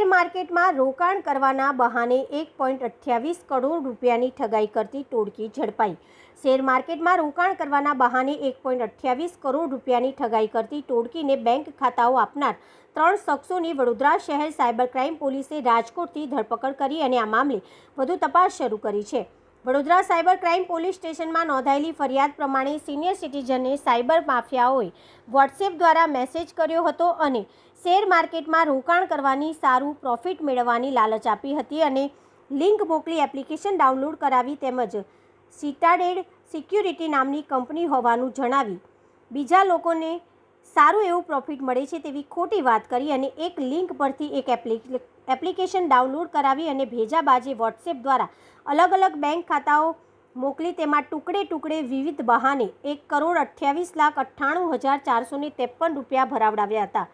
માર્કેટમાં રોકાણ કરવાના બહાને 1.28 કરોડ રૂપિયાની ઠગાઈ કરતી ટોળકી ઝડપાઈ। શેર માર્કેટમાં રોકાણ કરવાના બહાને 1.28 કરોડ રૂપિયાની ઠગાઈ કરતી ટોળકીને બેંક ખાતાઓ આપનાર 3 શખ્સોની વડોદરા શહેર સાયબર ક્રાઇમ પોલીસે રાજકોટથી ધરપકડ કરી અને આ મામલે વધુ તપાસ શરૂ કરી છે। વડોદરા સાયબર ક્રાઇમ પોલીસ સ્ટેશનમાં નોંધાયેલી ફરિયાદ પ્રમાણે સિનિયર સિટીઝનને સાયબર માફિયાઓએ વોટ્સએપ દ્વારા મેસેજ કર્યો હતો અને શેર માર્કેટમાં રોકાણ કરવાની સારું પ્રોફિટ મેળવવાની લાલચ આપી હતી અને લિંક મોકલી એપ્લિકેશન ડાઉનલોડ કરાવી તેમજ સિટાડેલ સિક્યુરિટી નામની કંપની હોવાનું જણાવી બીજા લોકોને સારું એવું પ્રોફિટ મળે છે તેવી ખોટી વાત કરી અને એક લિંક પરથી એક એપ્લિકેશન ડાઉનલોડ કરાવી અને ભેજાબાજી વોટ્સએપ દ્વારા અલગ અલગ બેંક ખાતાઓ મોકલી તેમાં ટુકડે વિવિધ બહાને 1,28,98,453 રૂપિયા ભરાવડાવ્યા હતા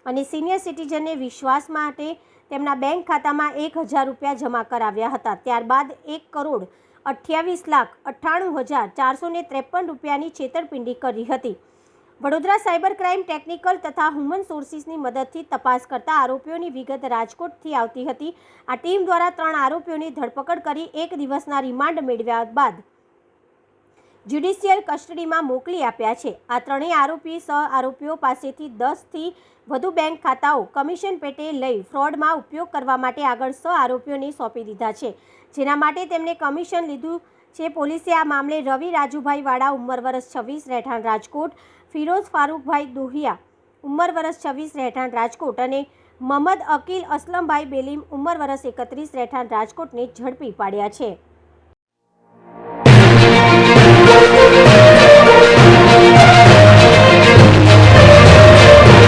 અને સિનિયર સિટીઝનને વિશ્વાસ માટે તેમના બેંક ખાતામાં 1,000 રૂપિયા જમા કરાવ્યા હતા। ત્યારબાદ 1,28,98,453 રૂપિયાની છેતરપિંડી કરી હતી। વડોદરા સાયબર ક્રાઇમ ટેકનિકલ તથા હ્યુમન સોર્સિસની મદદથી તપાસ કરતા આરોપીઓની વિગત રાજકોટથી આવતી હતી। આ ટીમ દ્વારા 3 આરોપીઓની ધરપકડ કરી 1 દિવસના રિમાન્ડ મેળવ્યા બાદ જ્યુડિશિયલ કસ્ટડીમાં મોકલી આપ્યા છે। આ ત્રણેય આરોપીઓ પાસેથી 10 થી વધુ બેંક ખાતાઓ કમિશન પેટે લઈ ફ્રોડમાં ઉપયોગ કરવા માટે આગળ 6 આરોપીઓને સોંપી દીધા છે, જેના માટે તેમણે કમિશન લીધું છે। પોલીસે આ મામલે રવિ રાજુભાઈ વાડા ઉંમર વર્ષ 26 રહેઠાણ રાજકોટ, ફિરોઝ ફારૂકભાઈ દોહિયા ઉંમર વર્ષ 26 રહેઠાણ રાજકોટ અને મહમદ અકીલ અસલમભાઈ બેલીમ ઉંમર વર્ષ 31 રહેઠાણ રાજકોટને ઝડપી પાડ્યા છે।